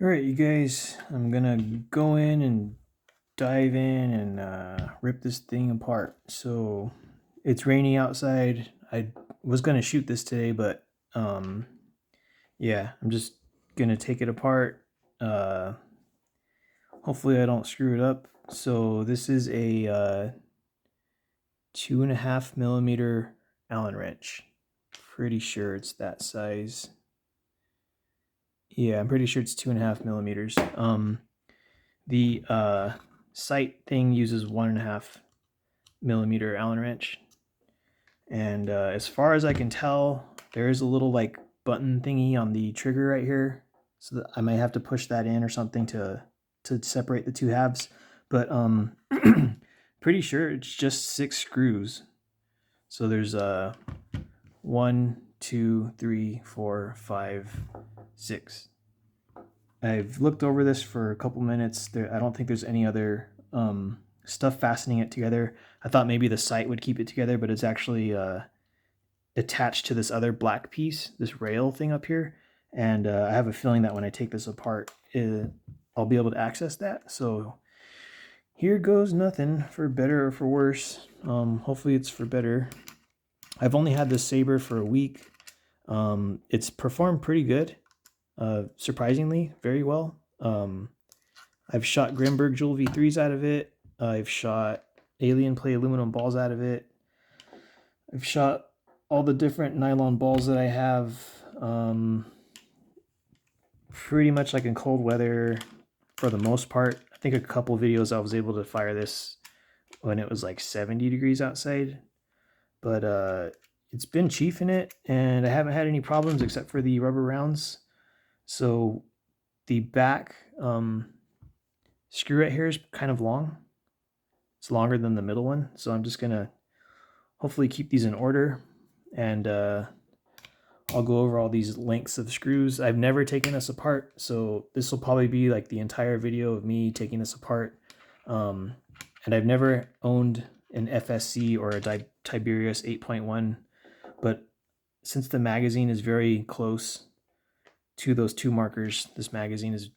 All right, you guys, I'm gonna go in and dive in and rip this thing apart. So it's raining outside. I was gonna shoot this today, but yeah, I'm just gonna take it apart. Hopefully I don't screw it up. So this is a 2.5 millimeter Allen wrench. Pretty sure it's that size. Yeah, I'm pretty sure it's 2.5 millimeters. The sight thing uses 1.5 millimeter Allen wrench, and as far as I can tell, there is a little like button thingy on the trigger right here, so that I might have to push that in or something to separate the two halves. But pretty sure it's just 6 screws. So there's 1, 2, 3, 4, 5, 6. I've looked over this for a couple minutes. I don't think there's any other stuff fastening it together. I thought maybe the sight would keep it together, but it's actually attached to this other black piece, this rail thing up here. And I have a feeling that when I take this apart, I'll be able to access that. So here goes nothing, for better or for worse. Hopefully it's for better. I've only had this Sabre for a week. It's performed pretty good. Surprisingly, very well. I've shot Grimberg Jewel V3s out of it. I've shot Alien Play aluminum balls out of it. I've shot all the different nylon balls that I have. Pretty much like in cold weather for the most part. I think a couple videos I was able to fire this when it was like 70 degrees outside. But it's been chiefing it, and I haven't had any problems except for the rubber rounds. So the back screw right here is kind of long. It's longer than the middle one. So I'm just going to hopefully keep these in order. And I'll go over all these lengths of screws. I've never taken this apart. So this will probably be like the entire video of me taking this apart. And I've never owned an FSC or a Tiberius 8.1. But since the magazine is very close to those two markers, this magazine is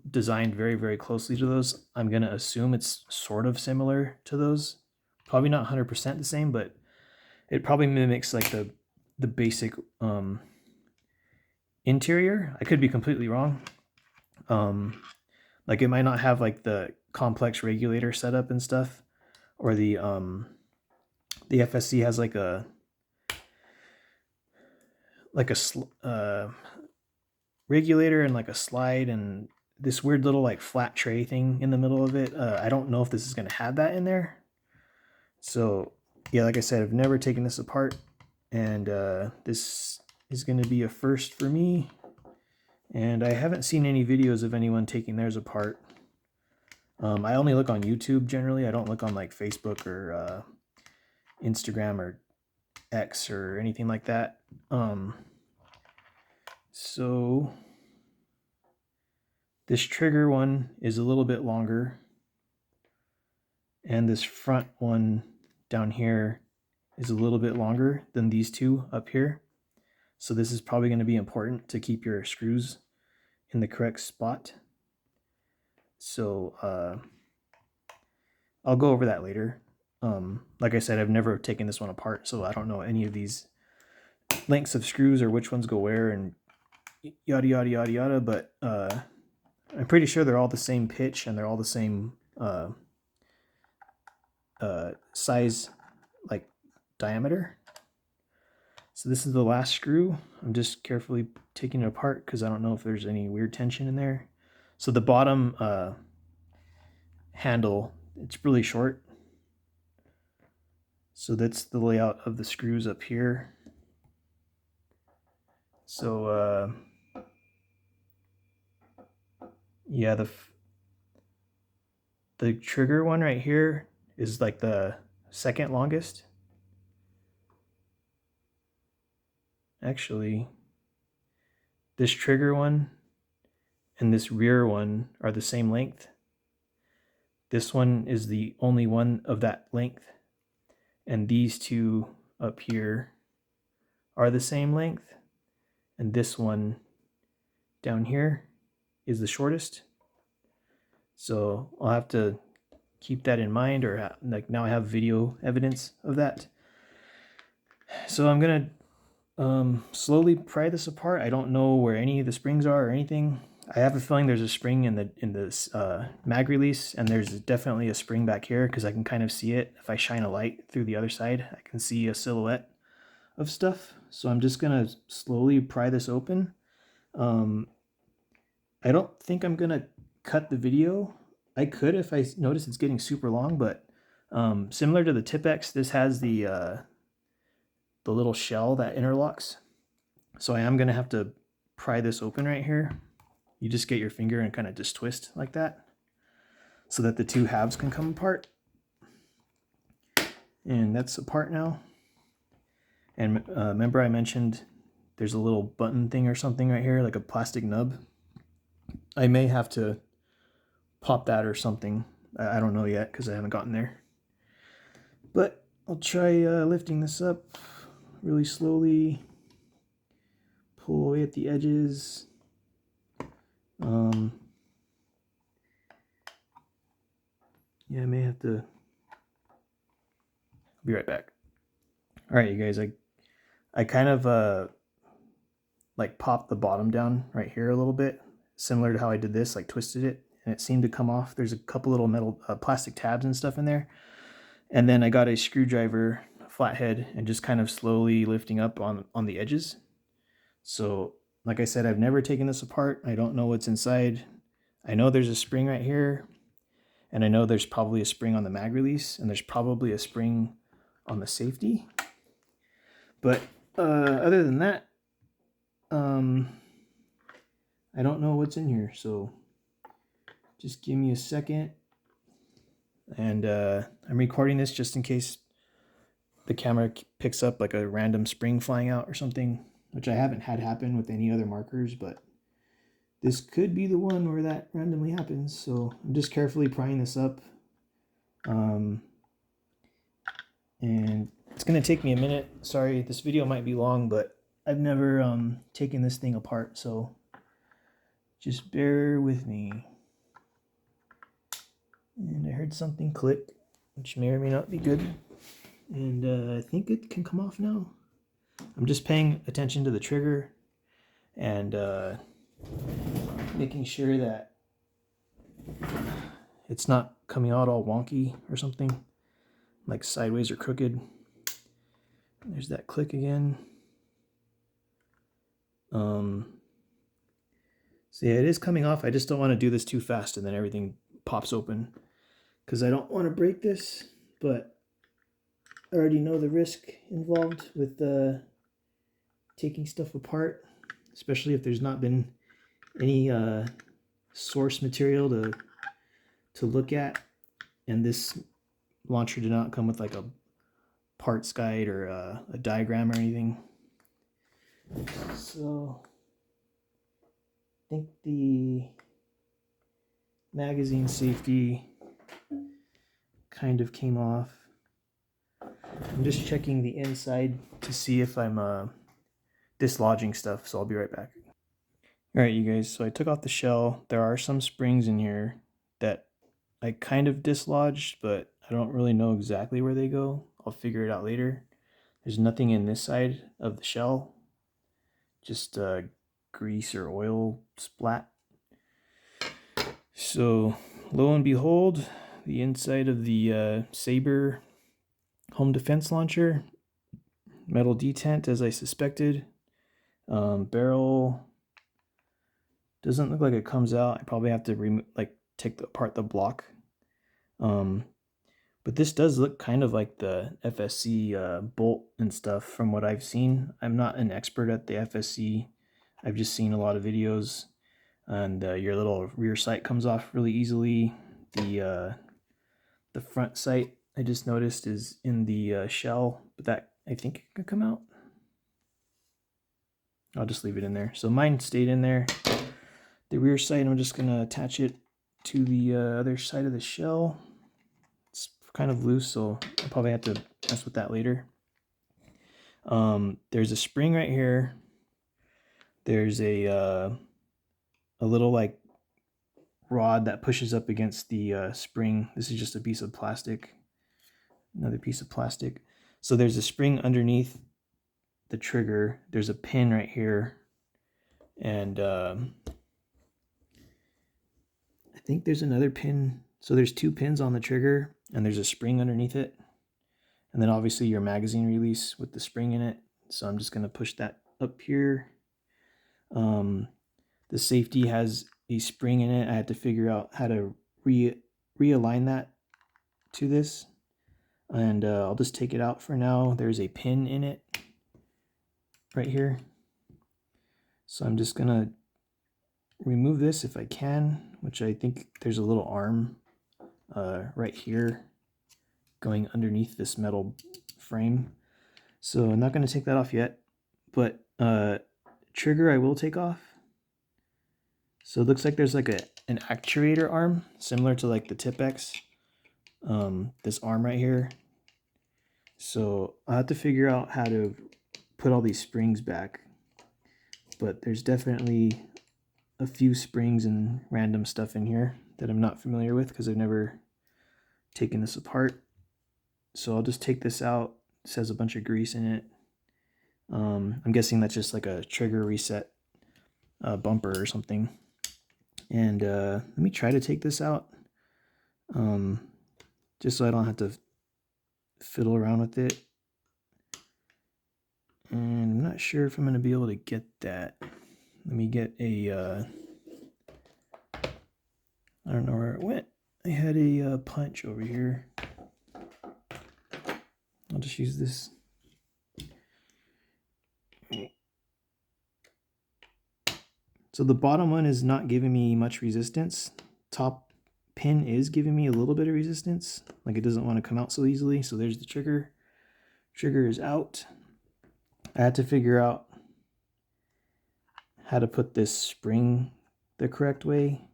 designed very, very closely to those. I'm going to assume it's sort of similar to those. Probably not 100% the same, but it probably mimics like the basic interior. I could be completely wrong. Like it might not have like the complex regulator setup and stuff, or the FSC has like a regulator and like a slide and this weird little like flat tray thing in the middle of it. I don't know if this is going to have that in there. So yeah, like I said, I've never taken this apart, and this is going to be a first for me. And I haven't seen any videos of anyone taking theirs apart. I only look on YouTube generally. I don't look on like Facebook or Instagram or X or anything like that. So this trigger one is a little bit longer, and this front one down here is a little bit longer than these two up here. So this is probably going to be important to keep your screws in the correct spot. So I'll go over that later. Like I said, I've never taken this one apart, so I don't know any of these lengths of screws or which ones go where and yada yada yada yada, but I'm pretty sure they're all the same pitch and they're all the same size, like diameter. So this is the last screw. I'm just carefully taking it apart because I don't know if there's any weird tension in there. So the bottom handle, it's really short. So that's the layout of the screws up here. So yeah, the trigger one right here is like the second longest. Actually, this trigger one and this rear one are the same length. This one is the only one of that length, and these two up here are the same length, and this one down here is the shortest. So I'll have to keep that in mind, or like now I have video evidence of that. So I'm gonna slowly pry this apart. I don't know where any of the springs are or anything. I have a feeling there's a spring in this mag release, and there's definitely a spring back here because I can kind of see it. If I shine a light through the other side, I can see a silhouette of stuff. So I'm just gonna slowly pry this open. I don't think I'm gonna cut the video. I could if I notice it's getting super long, but similar to the Tipex, this has the little shell that interlocks. So I am gonna have to pry this open right here. You just get your finger and kind of just twist like that so that the two halves can come apart. And that's apart now. And remember I mentioned there's a little button thing or something right here, like a plastic nub. I may have to pop that or something. I don't know yet because I haven't gotten there. But I'll try lifting this up really slowly. Pull away at the edges. Yeah, I may have to. I'll be right back. All right, you guys, I kind of like popped the bottom down right here a little bit, similar to how I did this, like twisted it, and it seemed to come off. There's a couple little metal plastic tabs and stuff in there. And then I got a screwdriver flathead and just kind of slowly lifting up on the edges. So like I said, I've never taken this apart. I don't know what's inside. I know there's a spring right here, and I know there's probably a spring on the mag release, and there's probably a spring on the safety. But other than that, I don't know what's in here. So just give me a second. And I'm recording this just in case the camera picks up like a random spring flying out or something, which I haven't had happen with any other markers, but this could be the one where that randomly happens. So I'm just carefully prying this up. And it's going to take me a minute. Sorry, this video might be long, but I've never taken this thing apart, so just bear with me. And I heard something click, which may or may not be good. And I think it can come off now. I'm just paying attention to the trigger and making sure that it's not coming out all wonky or something, like sideways or crooked. There's that click again. So yeah, it is coming off. I just don't want to do this too fast and then everything pops open, because I don't want to break this, but I already know the risk involved with taking stuff apart, especially if there's not been any source material to look at, and this launcher did not come with like a parts guide or a diagram or anything. So I think the magazine safety kind of came off. I'm just checking the inside to see if I'm dislodging stuff, so I'll be right back. Alright, you guys, so I took off the shell. There are some springs in here that I kind of dislodged, but I don't really know exactly where they go. I'll figure it out later. There's nothing in this side of the shell, just grease or oil splat. So lo and behold, the inside of the Sabre Home Defense Launcher, metal detent as I suspected. Barrel doesn't look like it comes out. I probably have to take apart the block. But this does look kind of like the FSC bolt and stuff from what I've seen. I'm not an expert at the FSC. I've just seen a lot of videos, and your little rear sight comes off really easily. The front sight I just noticed is in the shell, but that I think could come out. I'll just leave it in there. So mine stayed in there. The rear sight, I'm just gonna attach it to the other side of the shell. It's kind of loose, so I'll probably have to mess with that later. There's a spring right here. There's a little like rod that pushes up against the spring. This is just a piece of plastic, another piece of plastic. So there's a spring underneath the trigger. There's a pin right here, and I think there's another pin. So there's 2 pins on the trigger, and there's a spring underneath it, and then obviously your magazine release with the spring in it. So I'm just going to push that up here. The safety has a spring in it. I had to figure out how to realign that to this, and I'll just take it out for now. There's a pin in it right here, so I'm just gonna remove this if I can, which I think there's a little arm right here going underneath this metal frame. So I'm not going to take that off yet, but trigger I will take off. So it looks like there's like an actuator arm similar to like the Tip-X, this arm right here. So I'll have to figure out how to put all these springs back, but there's definitely a few springs and random stuff in here that I'm not familiar with because I've never taken this apart. So I'll just take this out. This has a bunch of grease in it. I'm guessing that's just like a trigger reset bumper or something. And let me try to take this out, just so I don't have to fiddle around with it. And I'm not sure if I'm going to be able to get that. Let me get a, I don't know where it went. I had a punch over here. I'll just use this. So the bottom one is not giving me much resistance. Top pin is giving me a little bit of resistance. Like it doesn't want to come out so easily. So there's the trigger. Trigger is out. I had to figure out how to put this spring the correct way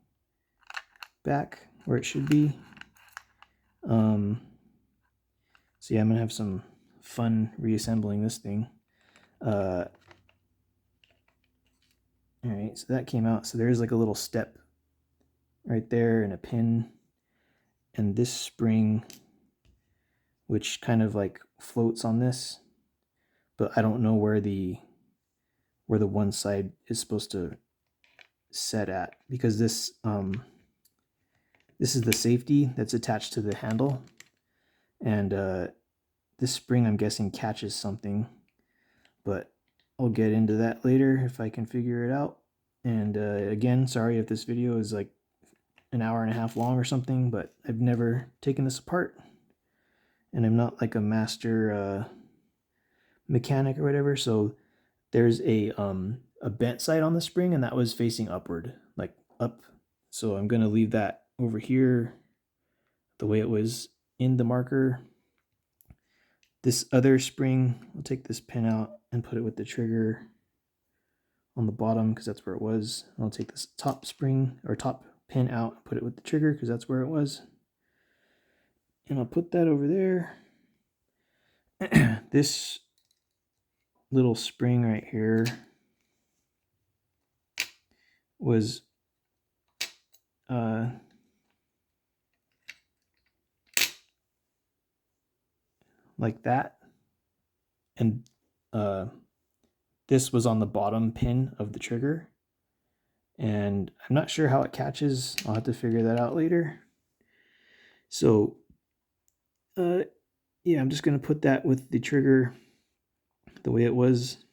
back where it should be. So yeah, I'm gonna have some fun reassembling this thing. All right, so that came out. So there's like a little step right there and a pin, and this spring, which kind of like floats on this, but I don't know where the one side is supposed to set at, because this is the safety that's attached to the handle, and this spring I'm guessing catches something, but I'll get into that later if I can figure it out. And again, sorry if this video is like an hour and a half long or something, but I've never taken this apart, and I'm not like a master mechanic or whatever. So there's a bent side on the spring, and that was facing upward, like up. So I'm gonna leave that over here the way it was in the marker. This other spring, I'll take this pin out and put it with the trigger on the bottom because that's where it was. And I'll take this top spring or top pin out and put it with the trigger because that's where it was. And I'll put that over there. This little spring right here was like that, and this was on the bottom pin of the trigger, and I'm not sure how it catches. I'll have to figure that out later. So yeah, I'm just going to put that with the trigger the way it was,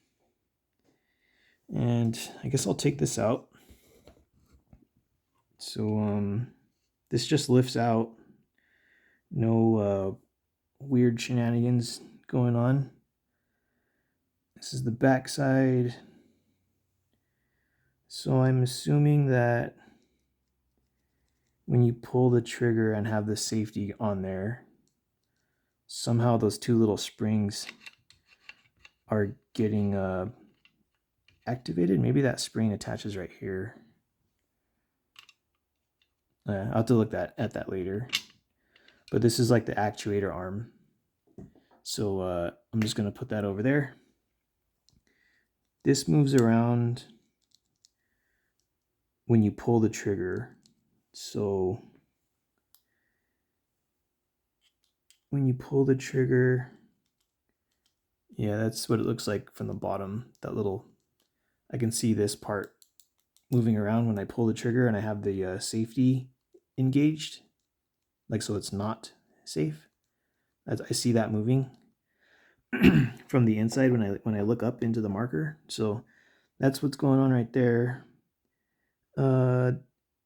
and I guess I'll take this out. So this just lifts out, no weird shenanigans going on. This is the back side. So I'm assuming that when you pull the trigger and have the safety on there, somehow those 2 little springs are getting activated. Maybe that spring attaches right here. I'll have to look at that later. But this is like the actuator arm. So I'm just going to put that over there. This moves around when you pull the trigger. So when you pull the trigger, yeah, that's what it looks like from the bottom. That little, I can see this part moving around when I pull the trigger, and I have the safety engaged, like so it's not safe. I see that moving from the inside when I look up into the marker. So that's what's going on right there.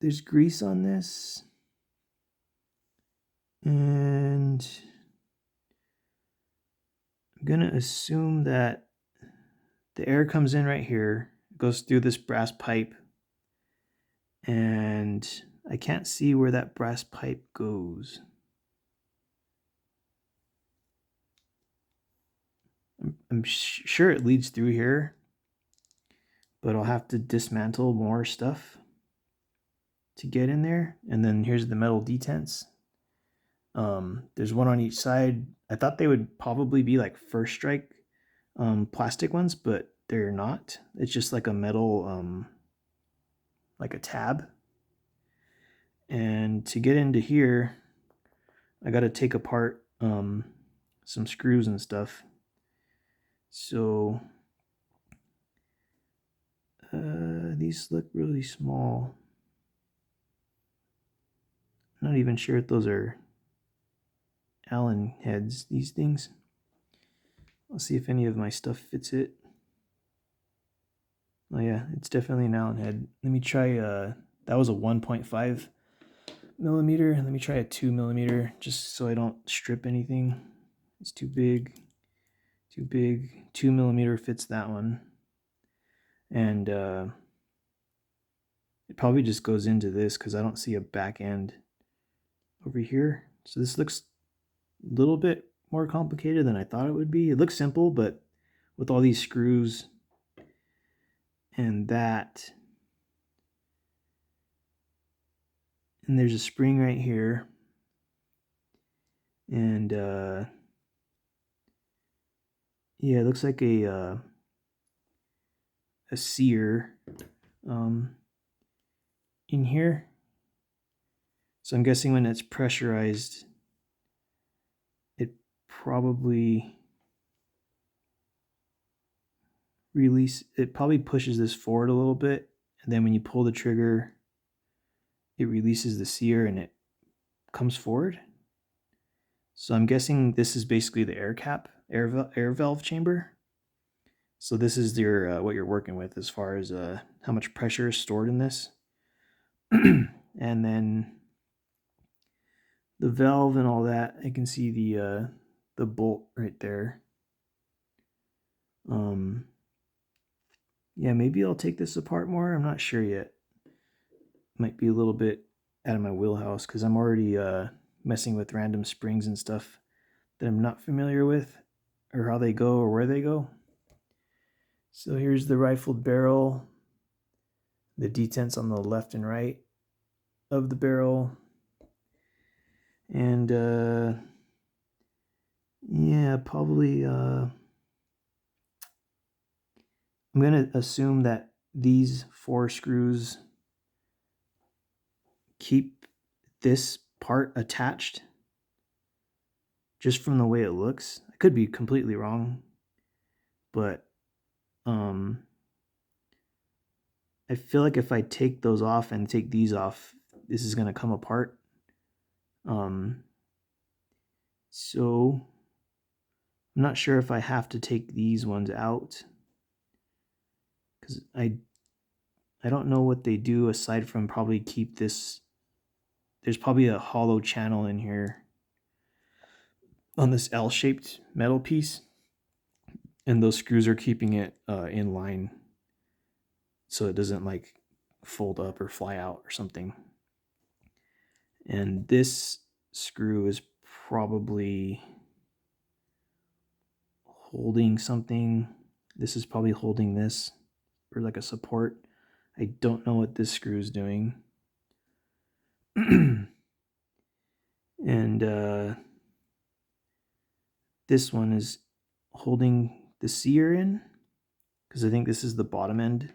There's grease on this, and I'm gonna assume that the air comes in right here, goes through this brass pipe, and I can't see where that brass pipe goes. I'm sure it leads through here, but I'll have to dismantle more stuff to get in there. And then here's the metal detents. There's one on each side. I thought they would probably be like first strike plastic ones, but they're not. It's just like a metal, like a tab. And to get into here, I got to take apart some screws and stuff. So these look really small. I'm not even sure if those are Allen heads, these things. Let's see if any of my stuff fits it. Oh yeah, it's definitely an Allen head. Let me try, that was a 1.5 millimeter. Let me try a 2 millimeter just so I don't strip anything. It's too big, too big. 2 millimeter fits that one. And it probably just goes into this because I don't see a back end over here. So this looks a little bit more complicated than I thought it would be. It looks simple, but with all these screws and that, and there's a spring right here, and yeah, it looks like a sear in here. So I'm guessing when it's pressurized, it probably probably pushes this forward a little bit, and then when you pull the trigger, it releases the sear and it comes forward. So I'm guessing this is basically the air cap, air valve chamber. So this is your what you're working with as far as how much pressure is stored in this. And then the valve and all that, I can see the bolt right there. Yeah, maybe I'll take this apart more. I'm not sure yet. Might be a little bit out of my wheelhouse because I'm already messing with random springs and stuff that I'm not familiar with, or how they go or where they go. So here's the rifled barrel, the detents on the left and right of the barrel, and yeah, probably I'm gonna assume that these 4 screws keep this part attached just from the way it looks. I could be completely wrong, but I feel like if I take those off and take these off, this is going to come apart. So I'm not sure if I have to take these ones out, because I don't know what they do aside from probably keep this. There's probably a hollow channel in here on this L-shaped metal piece, and those screws are keeping it in line so it doesn't like fold up or fly out or something. And this screw is probably holding something. This is probably holding this, or like a support. I don't know what this screw is doing. And this one is holding the sear in, because I think this is the bottom end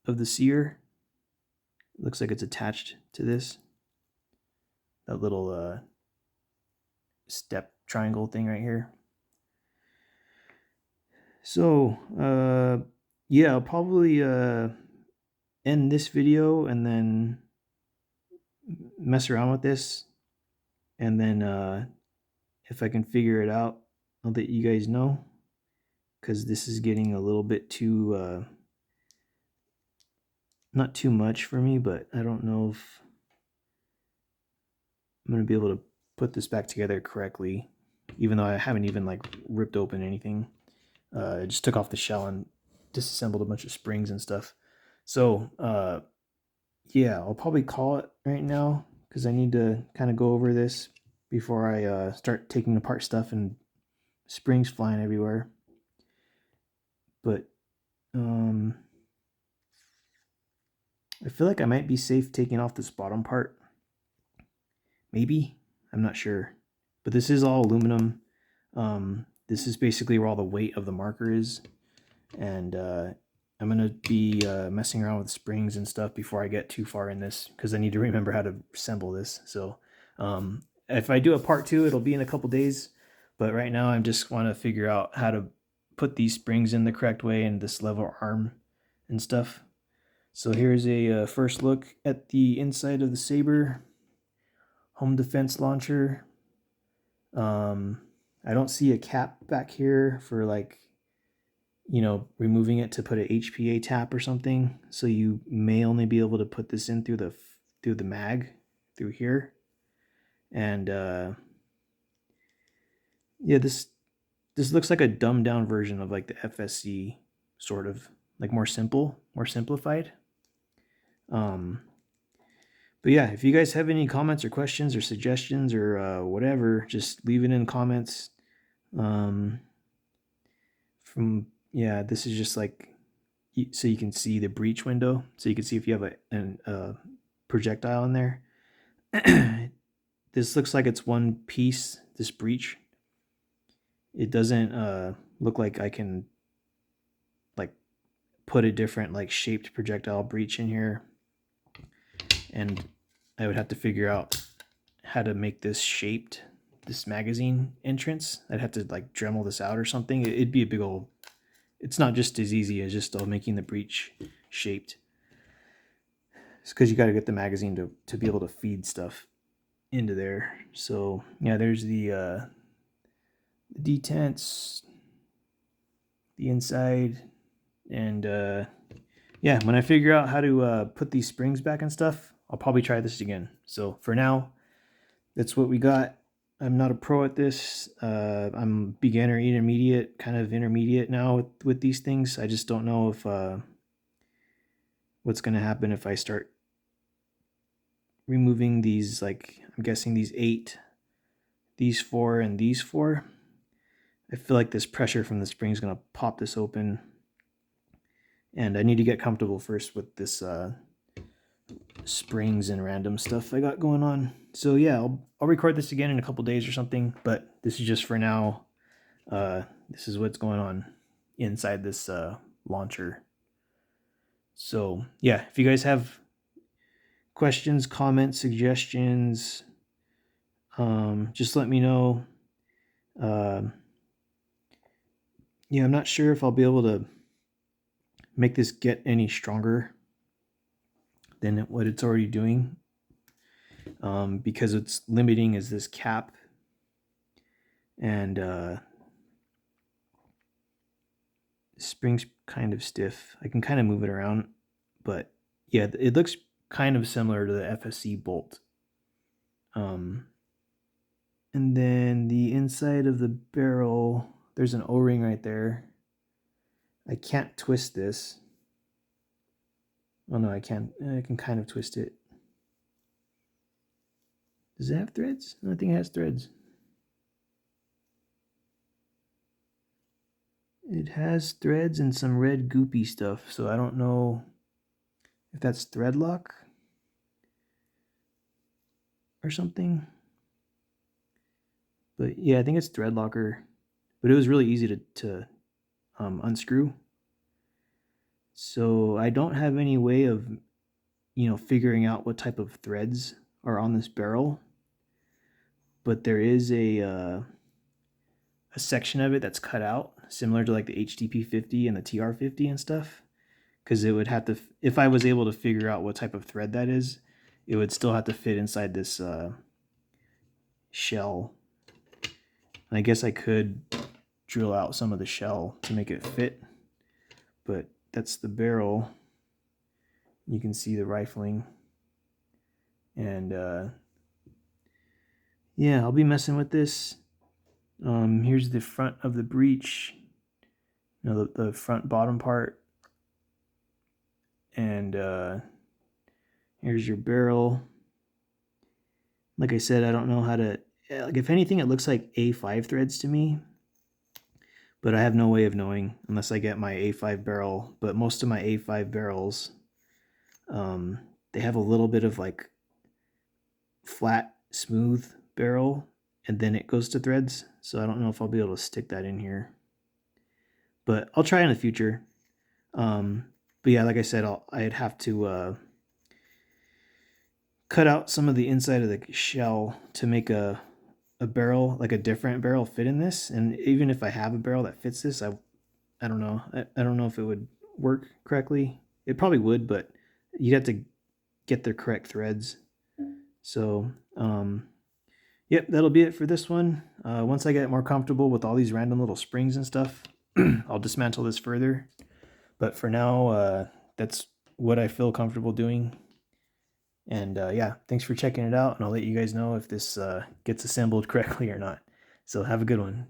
of the sear. Looks like it's attached to this. That little step triangle thing right here. So yeah, I'll probably end this video and then mess around with this, and then if I can figure it out, I'll let you guys know, because this is getting a little bit too not too much for me, but I don't know if I'm gonna be able to put this back together correctly, even though I haven't even like ripped open anything. I just took off the shell and disassembled a bunch of springs and stuff. So yeah, I'll probably call it right now, because I need to kind of go over this before I start taking apart stuff and springs flying everywhere. But I feel like I might be safe taking off this bottom part. Maybe, I'm not sure. But this is all aluminum. This is basically where all the weight of the marker is. And I'm going to be messing around with springs and stuff before I get too far in this, because I need to remember how to assemble this. So if I do a part 2, it'll be in a couple days. But right now I just want to figure out how to put these springs in the correct way and this lever arm and stuff. So here's a first look at the inside of the Sabre Home Defense Launcher. I don't see a cap back here for, like, you know, removing it to put an HPA tap or something. So you may only be able to put this in through the mag through here. And yeah, this looks like a dumbed down version of like the FSC, sort of like more simplified. But yeah, if you guys have any comments or questions or suggestions or whatever, just leave it in comments. This is just like, so you can see the breech window, so you can see if you have a projectile in there. This looks like it's one piece, this breech. It doesn't look like I can like put a different like shaped projectile breech in here, and I would have to figure out how to make this shaped, this magazine entrance. I'd have to like Dremel this out or something. It'd be a big old, it's not just as easy as just making the breech shaped. It's because you got to get the magazine to be able to feed stuff into there. So yeah, there's the detents, the inside, and yeah, when I figure out how to put these springs back and stuff, I'll probably try this again. So for now, that's what we got. I'm not a pro at this. I'm beginner, intermediate, kind of intermediate now with these things. I just don't know if what's going to happen if I start removing these, like, I'm guessing these 8, these 4, and these 4. I feel like this pressure from the spring is going to pop this open, and I need to get comfortable first with this springs and random stuff I got going on. So yeah, I'll record this again in a couple days or something, but this is just for now. This is what's going on inside this launcher. So yeah, if you guys have questions, comments, suggestions, just let me know. Yeah, I'm not sure if I'll be able to make this get any stronger than what it's already doing, because it's limiting is this cap, and spring's kind of stiff. I can kind of move it around, but yeah, it looks kind of similar to the FSC bolt. And then the inside of the barrel, there's an O-ring right there. I can't twist this. Oh no, I can. I can kind of twist it. Does it have threads? I don't think it has threads. It has threads and some red goopy stuff, so I don't know if that's thread lock or something. But yeah, I think it's thread locker. But it was really easy to unscrew. So I don't have any way of figuring out what type of threads are on this barrel, but there is a section of it that's cut out, similar to like the HTP50 and the TR50 and stuff, because it would have to, if I was able to figure out what type of thread that is, it would still have to fit inside this shell. And I guess I could drill out some of the shell to make it fit, but that's the barrel. You can see the rifling, and yeah, I'll be messing with this. Here's the front of the breech, the front bottom part, and here's your barrel. Like I said, I don't know how to, like, if anything, it looks like A5 threads to me, but I have no way of knowing unless I get my A5 barrel. But most of my A5 barrels, they have a little bit of like flat, smooth barrel, and then it goes to threads. So I don't know if I'll be able to stick that in here, but I'll try in the future. But yeah, like I said, I'd have to cut out some of the inside of the shell to make a barrel, like a different barrel, fit in this. And even if I have a barrel that fits this, I don't know. I don't know if it would work correctly. It probably would, but you'd have to get the correct threads. So, yep, that'll be it for this one. Once I get more comfortable with all these random little springs and stuff, I'll dismantle this further. But for now, that's what I feel comfortable doing. And yeah, thanks for checking it out, and I'll let you guys know if this gets assembled correctly or not. So have a good one.